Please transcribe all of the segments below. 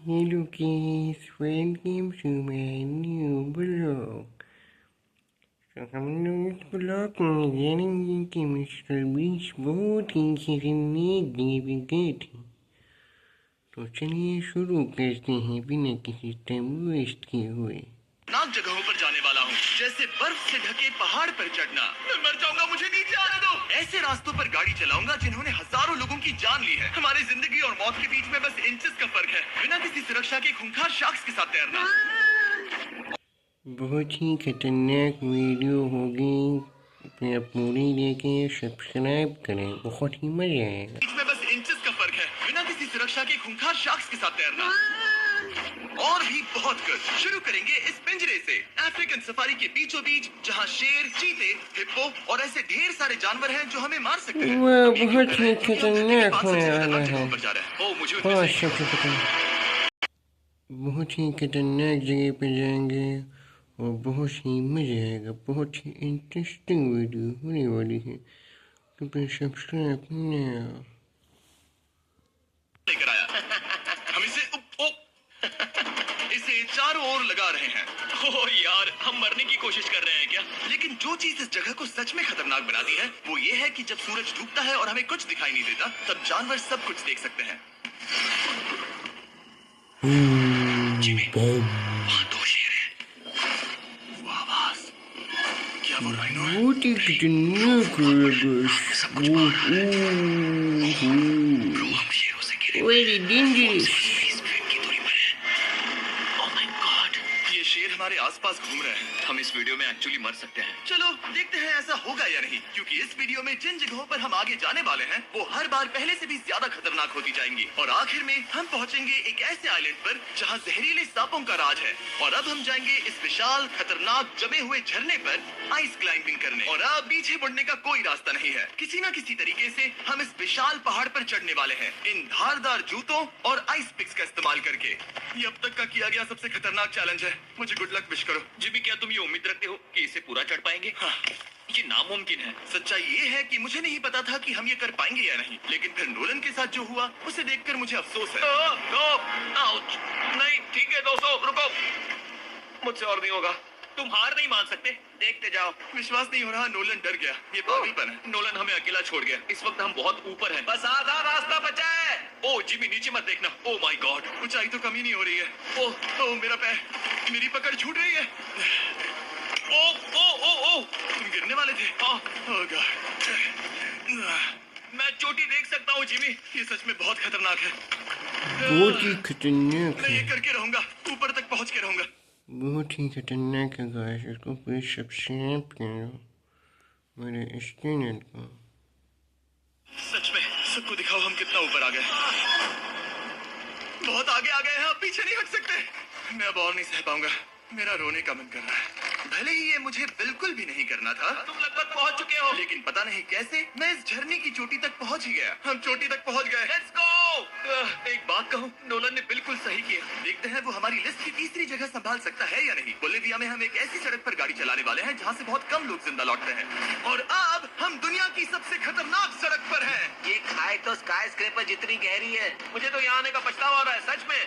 Hello kids, welcome to my new blog. तो हम लोग इस ब्लॉग में जानेंगे कि मिस्टर बीस्ट बहुत ही खतरनाक जगह पे गए थे। तो चलिए शुरू करते हैं बिना किसी टाइम वेस्ट किए हुए। खतरनाक जगहों पर जाने वाला हूँ, जैसे बर्फ से ढके पहाड़ पर चढ़ना। मैं मर जाऊंगा, मुझे नीचे आने दो। ऐसे रास्तों पर गाड़ी चलाऊंगा जिन्होंने हजारों लोगों की जान ली है। हमारी जिंदगी और मौत के बीच में बस इंचेस का फर्क है। बिना किसी सुरक्षा के खूंखार शार्क्स के साथ तैरना। बहुत ही खतरनाक वीडियो होगी, अपना पूरी देखें, सब्सक्राइब करें, बहुत ही मजा आएगा। बीच में बस इंचेस का फर्क है। बिना किसी सुरक्षा के खूंखार शार्क्स के साथ तैरना और भी बहुत कुछ। शुरू करेंगे इस पिंजरे से, अफ्रीकन सफारी के बीचों बीच, जहाँ शेर, चीते, हिप्पो और ऐसे ढेर सारे जानवर हैं जो हमें मार सकते हैं। वह बहुत ही खतरनाक होने वाला है। बहुत ही खतरनाक जगह पे जाएंगे और बहुत ही मजा आएगा। बहुत ही इंटरेस्टिंग वीडियो होने वाली है, तो फिर सब्सक्राइब now। लेकर आया। हम इसे चारों ओर लगा रहे हैं। ओह यार, हम मरने की कोशिश कर रहे हैं क्या? लेकिन जो चीज इस जगह को सच में खतरनाक बनाती है वो ये है कि जब सूरज डूबता है और हमें कुछ दिखाई नहीं देता, तब जानवर सब कुछ देख सकते हैं। वहाँ दो शेर हैं। वो आवाज, क्या वो राइनो है? बहुत ही खतरनाक है बस। ब्रो, हम शेरों से घिरे वेरी डेंजरस। 20 फीट की दूरी पर है। ओह माय गॉड, ये शेर हमारे आसपास घूम रहे हैं। हम इस वीडियो में एक्चुअली मर सकते हैं। चलो देखते हैं ऐसा होगा या नहीं, क्योंकि इस वीडियो में जिन जगहों पर हम आगे जाने वाले हैं वो हर बार पहले से भी ज्यादा खतरनाक होती जाएंगी। और आखिर में हम पहुंचेंगे एक ऐसे आइलैंड पर जहां जहरीले सांपों का राज है। और अब हम जाएंगे इस विशाल खतरनाक जमे हुए झरने पर आइस क्लाइंबिंग करने। और अब पीछे मुड़ने का कोई रास्ता नहीं है। किसी ना किसी तरीके से हम इस विशाल पहाड़ पर चढ़ने वाले हैं, इन धारदार जूतों और आइस पिक्स का इस्तेमाल करके। ये अब तक का किया गया सबसे खतरनाक चैलेंज है। मुझे गुड लक विश करो। जिमी, क्या तुम ये उम्मीद रखते हो कि इसे पूरा चढ़ पाएंगे? हाँ, ये नामुमकिन है। सच्चाई ये है कि मुझे नहीं पता था कि हम ये कर पाएंगे या नहीं, लेकिन फिर नोलन के साथ जो हुआ उसे देखकर मुझे अफसोस है। आउच। नहीं, ठीक है दोस्तों, रुको। मुझसे और नहीं होगा। तुम हार नहीं मान सकते, देखते जाओ। विश्वास नहीं हो रहा, नोलन डर गया। ये पागलपन है। नोलन हमें अकेला छोड़ गया। इस वक्त हम बहुत ऊपर हैं। बस आधा रास्ता बचा है। ओह जिमी, नीचे मत देखना। ओह माय गॉड, ऊंचाई तो कमी नहीं हो रही है। ओह मेरा पैर, मेरी पकड़ छूट रही है। ओ तुम गिरने वाले थे। ओह गॉड, मैं चोटी देख सकता हूँ जिमी। ये सच में बहुत खतरनाक है। बहुत ही खतरनाक मैं ये है। करके रहूंगा, ऊपर तक पहुंच के रहूंगा। बहुत ही खतरनाक है गाइस, इसको प्लीज सब्सक्राइब करो मेरे इस चैनल को। सच में सबको दिखाओ हम कितना ऊपर आ गए। बहुत आगे आ गए हैं, अब पीछे नहीं हट सकते। मैं अब और नहीं सह पाऊंगा, मेरा रोने का मन कर रहा है। भले ही ये मुझे बिल्कुल भी नहीं करना था। तुम लगभग पहुंच चुके हो, लेकिन पता नहीं कैसे मैं इस झरने की चोटी तक पहुंच ही गया। हम चोटी तक पहुंच गए। Let's go. एक बात कहूं, नोलन ने बिल्कुल सही किया। देखते हैं वो हमारी लिस्ट की तीसरी जगह संभाल सकता है या नहीं। बोलिविया में हम एक ऐसी सड़क पर गाड़ी चलाने वाले हैं जहां से बहुत कम लोग जिंदा लौटते हैं। और अब हम दुनिया की सबसे खतरनाक सड़क पर हैं। ये खाई तो स्काई स्क्रैपर जितनी गहरी है। मुझे तो यहाँ आने का पछतावा हो रहा है, सच में।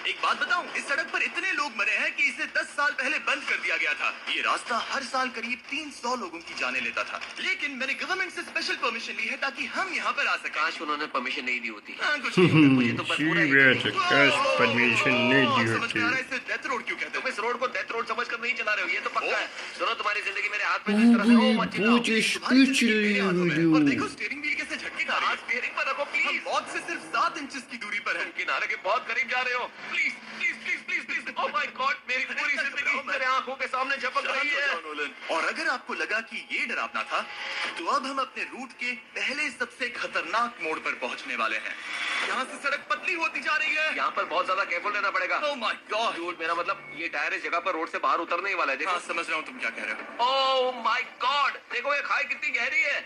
एक बात बताऊं, इस सड़क पर इतने लोग मरे हैं कि इसे 10 साल पहले बंद कर दिया गया था। ये रास्ता हर साल करीब 300 लोगों की जाने लेता था, लेकिन मैंने गवर्नमेंट से स्पेशल परमिशन ली है ताकि हम यहाँ पर आ सकें। काश उन्होंने परमिशन नहीं दी होती। कुछ नहीं होता, मुझे तो परमिशन नहीं दी होती। इसे डेथ रोड क्यों कहते हो? इस रोड को डेथ रोड समझकर नहीं चला रहे हो, ये तो पक्का है। सुनो, तुम्हारी जिंदगी मेरे हाथ में इस तरह से मत चिल्लाओ। और देखो स्टीयरिंग व्हील कैसे झटके खा रही है। स्टीयरिंग पर रखो प्लीज। मौत से सिर्फ 7 इंचेस की दूरी पर है। किनारे के बहुत करीब जा रहे हो। Please please please please please. Oh my God, मेरी पूरी जिंदगी मेरे आंखों के सामने झपक रही है। और अगर आपको लगा कि ये डरावना था, तो अब हम अपने रूट के पहले सबसे खतरनाक मोड़ पर पहुंचने वाले हैं। यहाँ से सड़क पतली होती जा रही है। यहाँ पर बहुत ज्यादा केयरफुल रहना पड़ेगा। ओह माय गॉड, डूड, मेरा मतलब ये टायर इस जगह पर रोड से बाहर उतरने ही वाला है। देखो। हाँ, समझ रहा हूँ तुम क्या कह रहे हो। ओह माय गॉड, देखो ये खाई कितनी गहरी है।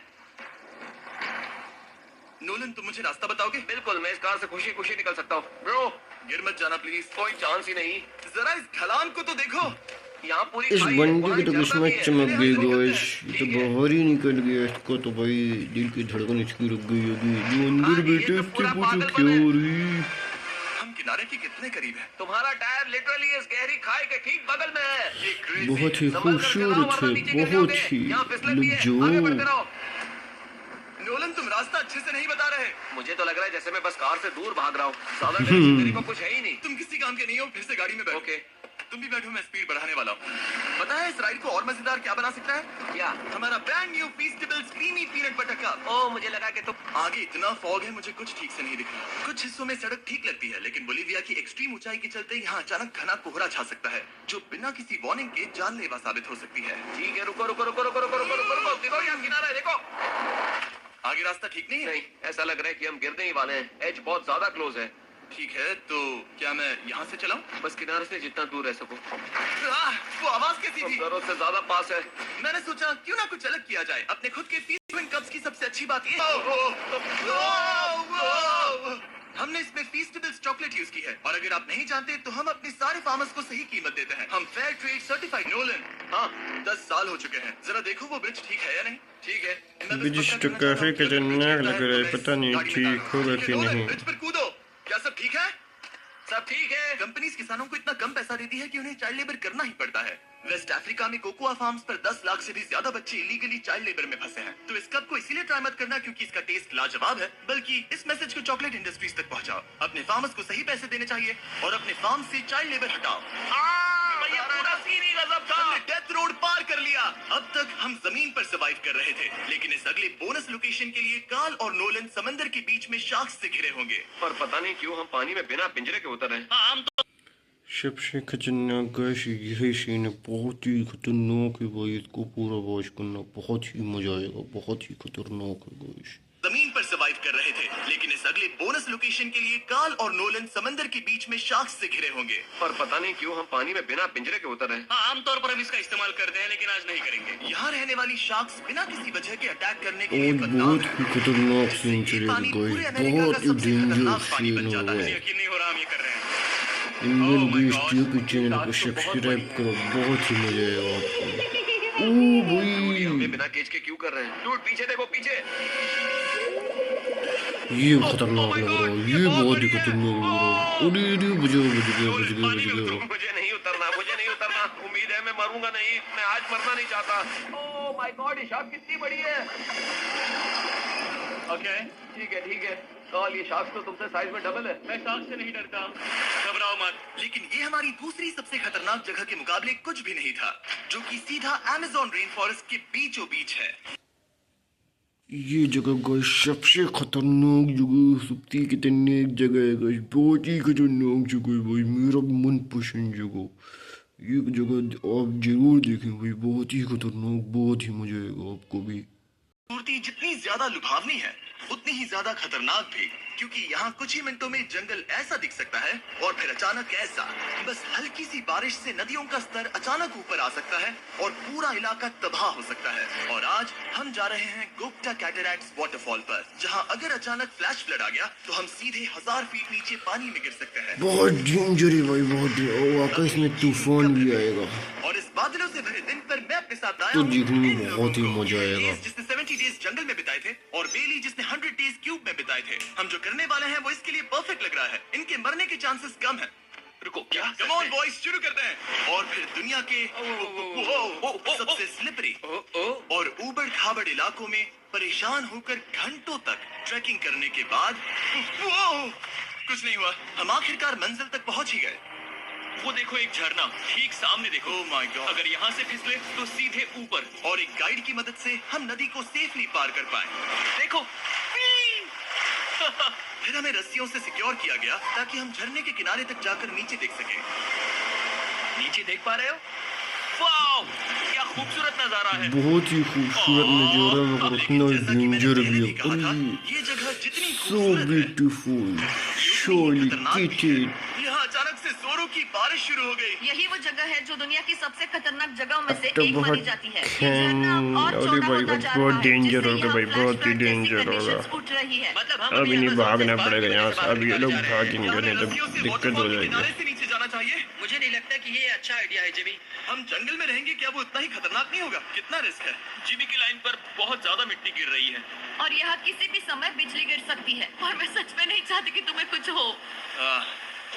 नोलन, तुम मुझे रास्ता बताओगे? बिल्कुल, मैं इस कार से खुशी खुशी निकल सकता हूँ। ब्रो, गिर मत जाना प्लीज। कोई चांस ही नहीं। जरा इस ढलान को तो देखो। यहाँ पूरी इस बंदी की तो किस्मत चमक गई गाइस, ये तो बाहर ही निकल गया। इसको तो भाई दिल की धड़कन इसकी रुक गई होगी। जो अंदर बैठे उससे पूछो क्या हो रही। हम किनारे के कितने करीब है। तुम्हारा टायर लिटरली इस गहरी खाई के ठीक बगल में है। ये crazy बहुत ही है। संभल कर गिराओ, खूबसूरत वरना है, नीचे गिर बहुत जाओगे। ही यहाँ फिसलन भी है, आगे लज्जो। बढ़ते रहो। नोलन, तुम रास्ता अच्छे से नहीं बता रहे। मुझे तो लग रहा है जैसे मैं बस कार से दूर भाग रहा हूँ। ज्यादा डायरेक्शन को कुछ है ही नहीं। तुम किसी काम के नहीं हो, फिर से गाड़ी में बैठो। ओके, तुम भी बैठो, मैं स्पीड बढ़ाने वाला हूँ। पता है इस राइड को और मजेदार क्या बना सकता है? क्या? हमारा brand new Feastables creamy peanut butter cup. ओह, मुझे लगा कि तुम आगे इतना फॉग है, मुझे कुछ ठीक से नहीं दिख रहा। कुछ हिस्सों में सड़क ठीक लगती है, लेकिन बोलीविया की एक्सट्रीम ऊंचाई के चलते यहाँ अचानक घना कोहरा छा सकता है, जो बिना किसी वार्निंग के जानलेवा साबित हो सकती है। ठीक है, रुको रुको रुको रुको रुको रुको रुको रुको, देखो यहाँ किनारा है, देखो। आगे रास्ता ठीक नहीं है? नहीं, ऐसा लग रहा है कि हम गिरने ही वाले हैं। एज बहुत ज्यादा क्लोज है। ठीक है, तो क्या मैं यहाँ से चलाऊं? बस किनारे से जितना दूर रह सकूं। वो आवाज कैसी थी? जरूरत से ज्यादा पास है। मैंने सोचा क्यों ना कुछ अलग किया जाए। अपने खुद के फीस्टमेंट कप्स की सबसे अच्छी बात ये हमने इसमें फीस्टेबल्स चॉकलेट यूज की है, और अगर आप नहीं जानते तो हम अपने सारे फार्मर्स को सही कीमत देते हैं। हम फेयर ट्रेड सर्टिफाइड। नोलन, हाँ 10 साल हो चुके हैं। जरा देखो वो ब्रिज ठीक है या नहीं। ठीक है, ब्रिज तो काफी खतरनाक लग रहा है, पता नहीं ठीक होगा कि नहीं। ब्रिज पर कूदो। क्या सब ठीक है? सब ठीक है। कंपनीज किसानों को इतना कम पैसा देती है कि उन्हें चाइल्ड लेबर करना ही पड़ता है। वेस्ट अफ्रीका में कोकोआ फार्म्स पर 10 लाख से भी ज्यादा बच्चे इलीगली चाइल्ड लेबर में फंसे हैं। तो इस कप को इसीलिए ट्राई मत करना क्योंकि इसका टेस्ट लाजवाब है, बल्कि इस मैसेज को चॉकलेट इंडस्ट्रीज तक पहुंचाओ। अपने फार्मर्स को सही पैसे देने चाहिए और अपने फार्म से चाइल्ड लेबर हटाओ। ये पूरा सीन ही गजब था। हमने डेथ रोड पार कर लिया। अब तक हम जमीन पर सर्वाइव कर रहे थे, लेकिन इस अगले बोनस लोकेशन के लिए कार्ल और नोलन समंदर के बीच में शार्क्स से घिरे होंगे। पर पता नहीं क्यों हम पानी में बिना पिंजरे के उतर रहे हैं। हम तो सबसे खतरनाक गैस यही सीन है, बहुत ही खतरनाक है भाई। इसको पूरा वॉच करना, बहुत ही मजा आएगा, बहुत ही खतरनाक है गैस। जमीन पर सर्वाइव कर रहे थे, लेकिन इस अगले बोनस लोकेशन के लिए कार्ल और नोलन समंदर के बीच में शार्क्स से घिरे होंगे। पर पता नहीं क्यों हम पानी में बिना पिंजरे के उतर रहे हैं। आमतौर पर हम इसका इस्तेमाल करते हैं, लेकिन आज नहीं करेंगे। यहाँ रहने वाली शार्क्स बिना किसी वजह के अटैक करने के लिए और बहुत ही खतरनाक सीन चलेगा गैस, बहुत ही डेंजरस सीन होगा। यकीन नहीं हो रहा हम ये कर रहे हैं। इंडियन बीस्ट यूट्यूब चैनल को सब्सक्राइब करो, बहुत ही मजा आएगा आपको। ओ भाई, हम बिना केज के क्यों कर रहे हैं? डूड पीछे देखो, पीछे। ये खतरनाक लग रहा है, ये बहुत ही खतरनाक लग रहा है। अरे अरे बच गया। मुझे नहीं उतरना, मुझे नहीं उतरना। उम्मीद है मैं मरूंगा नहीं, मैं आज मरना नहीं चाहता। ओह माय गॉड, ये शार्क कितनी बड़ी है। ओके, ठीक है ठीक है। कॉल, ये शार्क तो तुमसे साइज में डबल है। मैं शार्क से नहीं डरता, घबराओ मत। लेकिन ये हमारी दूसरी सबसे खतरनाक जगह के मुकाबले कुछ भी नहीं था, जो कि सीधा अमेज़न रेन फॉरेस्ट के बीचों बीच है। ये जगह गैस सबसे खतरनाक जगह, सबसे खतरनाक जगह है गैस, बहुत ही खतरनाक जगह है भाई, मेरा मनपसंद जगह। ये जगह आप जरूर देखें भाई, बहुत ही खतरनाक, बहुत ही मजा आएगा आपको भी। खूबसूरती जितनी ज्यादा लुभावनी है, उतनी ही ज्यादा खतरनाक भी, क्योंकि यहाँ कुछ ही मिनटों में जंगल ऐसा दिख सकता है और फिर अचानक ऐसा। बस हल्की सी बारिश से नदियों का स्तर अचानक ऊपर आ सकता है और पूरा इलाका तबाह हो सकता है। और आज हम जा रहे हैं गोप्टा कैटरैक्ट्स वाटरफॉल पर, जहाँ अगर अचानक फ्लैश फ्लड आ गया तो हम सीधे 1000 फीट नीचे पानी में गिर सकते हैं। बहुत डेंजर है भाई, बहुत। आकाश में तूफान भी आएगा और इस बादलों से भरे दिन पर मैं अपने साथ आया तो हूं देखने में इन लोगों बहुत ही को। मजा आएगा। जिसने 70 डेज जंगल में बिताए थे और बेली जिसने 100 डेज क्यूब में बिताए थे। हम जो करने वाले हैं वो इसके लिए परफेक्ट लग रहा है। इनके मरने के चांसेस कम है। रुको, क्या? कम ऑन बॉयज, शुरू करते हैं। और फिर दुनिया के सबसे स्लिपरी और ऊबड़ खाबड़ इलाकों में परेशान होकर घंटों तक ट्रैकिंग करने के बाद कुछ नहीं हुआ, हम आखिरकार मंजिल तक पहुंच ही गए। वो देखो, एक झरना ठीक सामने देखो। ओह माय गॉड, अगर यहाँ से फिसले तो सीधे ऊपर, और एक गाइड की मदद से हम नदी को सेफली पार कर पाए। देखो फिर हमें रस्सियों से सिक्योर किया गया ताकि हम झरने के किनारे तक जाकर नीचे देख सकें। नीचे देख पा रहे हो? वाओ, क्या खूबसूरत नजारा है। बहुत ही खूबसूरत नजारा, मगर इतना डेंजर भी है। ये जगह जितनी सो ब्यूटीफुल, सो लिटिल। यहाँ अचानक से जोरों की बारिश शुरू हो गई। यही वो जगह है जो दुनिया की सबसे खतरनाक जगहों में से तो एक मानी बहुत जाती है। ये खैन- झरना और अरे चौड़ा भाई, होता जा बहुत रहा है, डेंजर जिससे होगा यहाँ भाई, बहुत ही flashback जैसी डेंजर होगा। conditions उठ रही है। मतलब अभी नहीं भागना पड़ेगा यहाँ से, अब ये लोग भागेंगे नहीं तो दिक्कत हो जाएगी। किनारे से नीचे जाना चाहिए। मुझे नहीं लगता कि ये अच्छा आइडिया है जिमी। हम जंगल में रहेंगे, क्या वो उतना ही खतरनाक नहीं होगा? कितना रिस्क है? जिमी की लाइन पर बहुत ज्यादा मिट्टी गिर रही है और यहाँ किसी भी समय बिजली गिर सकती है, और मैं सच में नहीं चाहती कि तुम्हें कुछ हो।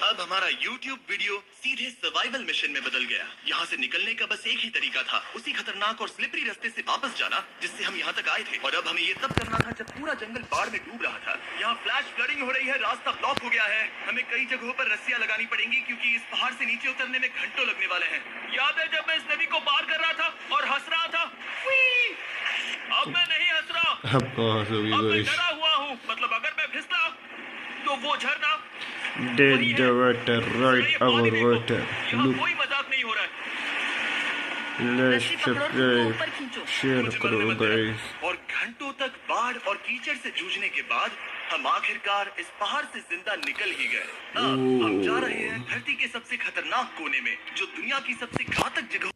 अब हमारा YouTube वीडियो सीधे सर्वाइवल मिशन में बदल गया। यहाँ से निकलने का बस एक ही तरीका था, उसी खतरनाक और स्लिपरी रास्ते से वापस जाना जिससे हम यहाँ तक आए थे। और अब हमें ये तब करना था जब पूरा जंगल बाढ़ में डूब रहा था। यहाँ फ्लैश फ्लडिंग हो रही है, रास्ता ब्लॉक हो गया है। हमें कई जगहों पर रस्सियां लगानी पड़ेंगी क्योंकि इस पहाड़ से नीचे उतरने में घंटों लगने वाले हैं। याद है जब मैं इस नदी को पार कर रहा था और हंस रहा था? अब मैं नहीं हंस रहा, अब मैं डरा हुआ हूँ। मतलब अगर मैं फिसला तो वो झरना Dead the water, right our water. Look, कोई मजाक नहीं हो रहा है। let's रस्सी पकड़ो, subscribe, ऊपर खींचो। share मुझे करो मरने मत देना। guys. और घंटों तक बाढ़ और कीचड़ से जूझने के बाद हम आखिरकार इस पहाड़ से जिंदा निकल ही गए। हम जा रहे हैं धरती के सबसे खतरनाक कोने में, जो दुनिया की सबसे घातक जगह।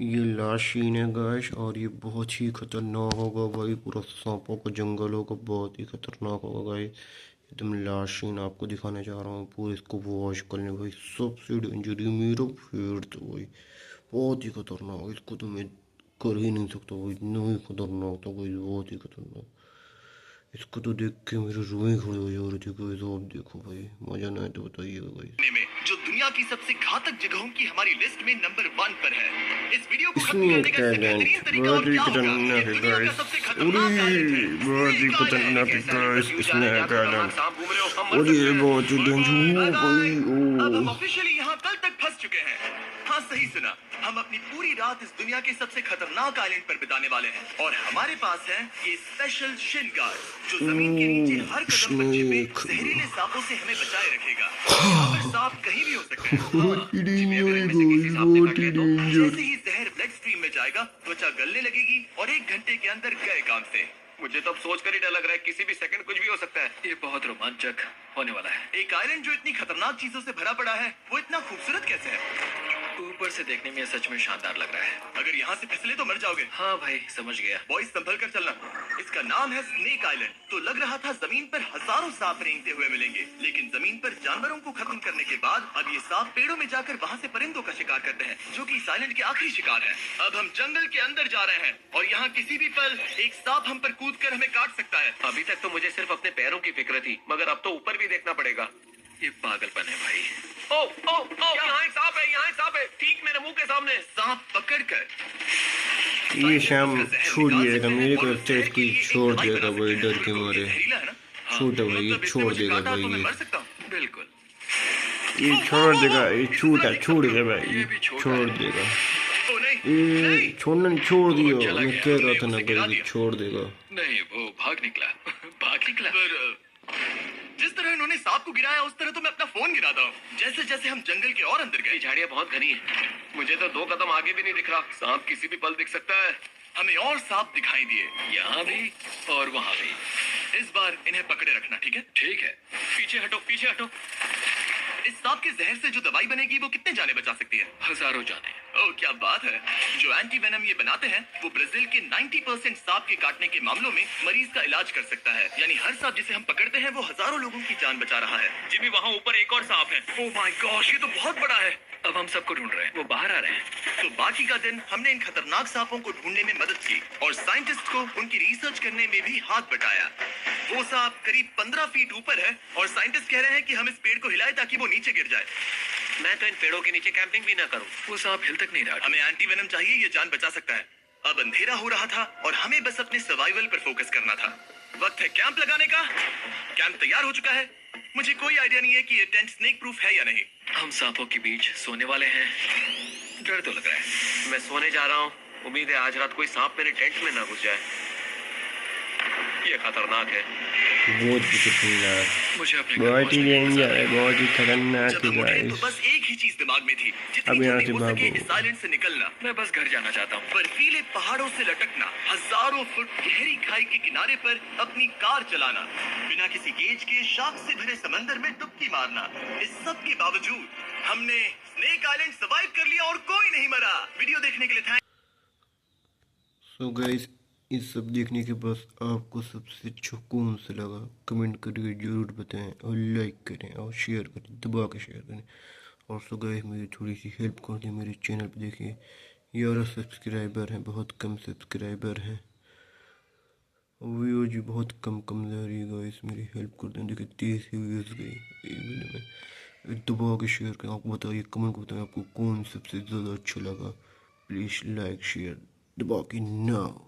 ये लास्ट सीन है गाइस, और ये बहुत ही खतरनाक होगा भाई। पूरा सांपों का जंगल होगा, बहुत ही खतरनाक होगा गाइस। एकदम लास्ट सीन आपको दिखाने जा रहा हूँ। पूरे इसको वॉच कर लें भाई, सबसे डेंजर मेरा फेवरेट था भाई, बहुत ही खतरनाक। इसको तो मैं कर ही नहीं सकता भाई, इतना ही खतरनाक था भाई, बहुत ही खतरनाक। इसको तो देख के मेरे रूहें खड़े हो जा रही थी गाइस। आप देखो भाई, मजा ना आए तो बताइएगा गाइस। में जो दुनिया की सबसे घातक जगहों की हमारी लिस्ट में नंबर 1 पर है। इस वीडियो को खत्म स्नेक करने का सबसे आइलैंड बेहतरीन तरीका और बहुत ही क्या होगा? खतरनाक ये है दुनिया का गाइस। सबसे खतरनाक आइलैंड है। बहुत ही स्नेक खतरनाक है आइलैंड। Guys, snake island. सांप घूम रहे हो, हम मर और ये सकते हैं। बहुत ही डेंजर भाई। अब हम ओ ऑफिशियली यहाँ कल तक फंस चुके हैं। हाँ, सही सुना। हम अपनी पूरी रात इस दुनिया के सबसे खतरनाक आइलैंड पर बिताने वाले हैं। और हमारे पास है ये स्पेशल शिन गार्ड, जो जमीन के नीचे हर कदम पर छिपे जहरीले सांपों से हमें बचाए रखेगा। यहाँ पर सांप कहीं भी हो सकते हैं। बहुत ही जिन्हें अगर डेंजर इनमें से किसी सांप ने बहुत काट ही लिया तो डेंजर। जैसे ही जहर ब्लड स्ट्रीम में जाएगा, त्वचा गलने लगेगी और 1 घंटे के अंदर गए काम से। मुझे तो अब सोचकर ही डर लग रहा है, किसी भी सेकंड कुछ भी हो सकता है। ये बहुत रोमांचक होने वाला है। एक आइलैंड जो इतनी खतरनाक चीजों से भरा पड़ा है, वो इतना खूबसूरत कैसे है? ऊपर से देखने में सच में शानदार लग रहा है। अगर यहाँ से फिसले तो मर जाओगे। हाँ भाई, समझ गया। बॉयज, संभल कर चलना। इसका नाम है स्नेक आइलैंड। तो लग रहा था जमीन पर हजारों सांप रेंगते हुए मिलेंगे, लेकिन जमीन पर जानवरों को खत्म करने के बाद अब ये सांप पेड़ों में जाकर वहाँ से परिंदों का शिकार करते हैं, जो कि इस आइलैंड के आखिरी शिकार है। अब हम जंगल के अंदर जा रहे हैं और यहाँ किसी भी पल एक सांप हम पर कूद कर हमें काट सकता है। अभी तक तो मुझे सिर्फ अपने पैरों की फिक्र थी, मगर अब तो ऊपर भी देखना पड़ेगा। ये पागलपन है भाई। ओ ओ ओ, यहाँ एक सांप है, यहाँ एक सांप है, ठीक मेरे मुंह के सामने। सांप पकड़कर ये शाम छोड़ दिएगा, मेरे को लगता है इसको ही छोड़ देगा भाई, डर के मारे। छोटा भाई, ये छोड़ देगा भाई, बिल्कुल ये छोड़ देगा, ये छूटा छोड़ देगा भाई, ये छोड़ देगा। ये छोड़ना नहीं, छोड़ दियो। मैं कह रहा था ना भाई, ये छोड़ देगा। नहीं, वो भाग निकला। भाग निकला। पर जिस तरह इन्होंने सांप को गिराया, उस तरह तो मैं अपना फोन गिराता हूँ। जैसे जैसे हम जंगल के और अंदर गए, झाड़ियाँ बहुत घनी है। मुझे तो 2 कदम आगे भी नहीं दिख रहा। सांप किसी भी पल दिख सकता है। हमें और सांप दिखाई दिए, यहाँ भी और वहाँ भी। इस बार इन्हें पकड़े रखना, ठीक है? ठीक है। पीछे हटो, पीछे हटो। इस सांप के जहर से जो दवाई बनेगी, वो कितने जाने बचा सकती है? हजारों जाने। ओह, क्या बात है। जो एंटी वेनम ये बनाते हैं, वो ब्राजील के 90% सांप के काटने के मामलों में मरीज का इलाज कर सकता है। यानी हर सांप जिसे हम पकड़ते हैं, वो हजारों लोगों की जान बचा रहा है। जिमी, वहाँ ऊपर एक और सांप है। ओह माय गॉश, ये तो बहुत बड़ा है। अब हम सबको ढूंढ रहे हैं, वो बाहर आ रहे हैं। तो बाकी का दिन हमने इन खतरनाक सांपों को ढूंढने में मदद की और साइंटिस्ट को उनकी रिसर्च करने में भी हाथ बटाया। वो सांप करीब 15 फीट ऊपर है और साइंटिस्ट कह रहे हैं कि हम इस पेड़ को हिलाएं ताकि वो नीचे गिर जाए। मैं तो इन पेड़ों के नीचे कैंपिंग भी ना करूं। वो सांप हिल तक नहीं रहा। हमें एंटी वेनम चाहिए, ये जान बचा सकता है। अब अंधेरा हो रहा था और हमें बस अपने सर्वाइवल पर फोकस करना था। वक्त है कैंप लगाने का। कैंप तैयार हो चुका है। मुझे कोई आइडिया नहीं है कि ये टेंट स्नेक प्रूफ है या नहीं। हम सांपों के बीच सोने वाले हैं। डर तो लग रहा है। मैं सोने जा रहा हूँ। उम्मीद है आज रात कोई सांप मेरे टेंट में ना घुस जाए। ये खतरनाक है, बहुत ही खतरनाक, मुझे अपने बहुत ही डेंजर है, बहुत ही खतरनाक जब हम है उठे तो गाइस। बस एक ही चीज दिमाग में थी, अब जितनी यहाँ जल्दी से हो सके भागो। इस आइलैंड से निकलना। मैं बस घर जाना चाहता हूँ। बर्फीले पहाड़ों से लटकना, हजारों फुट गहरी खाई के किनारे पर अपनी कार चलाना, बिना किसी गेज के शार्क से भरे समंदर में डुबकी मारना, इस सब के बावजूद हमने स्नेक आइलैंड सर्वाइव कर लिया और कोई नहीं मरा। वीडियो देखने के लिए थैंक। सो गाइस, इस सब देखने के बाद आपको सबसे अच्छा कौन सा लगा, कमेंट करके ज़रूर बताएं और लाइक करें और शेयर करें, दबा के शेयर करें। और सो गाइस, मेरी थोड़ी सी हेल्प कर दें। मेरे चैनल पे देखिए 11 सब्सक्राइबर हैं, बहुत कम सब्सक्राइबर हैं, व्यूज भी बहुत कम जा रही है गाइस। मेरी हेल्प कर दें। देखिए 30 व्यूज़ गई एक वीडियो में। दबा के शेयर करें। आपको बताइए, कमेंट को बताएं आपको कौन सबसे ज़्यादा अच्छा लगा। प्लीज़ लाइक शेयर दबा के नाउ।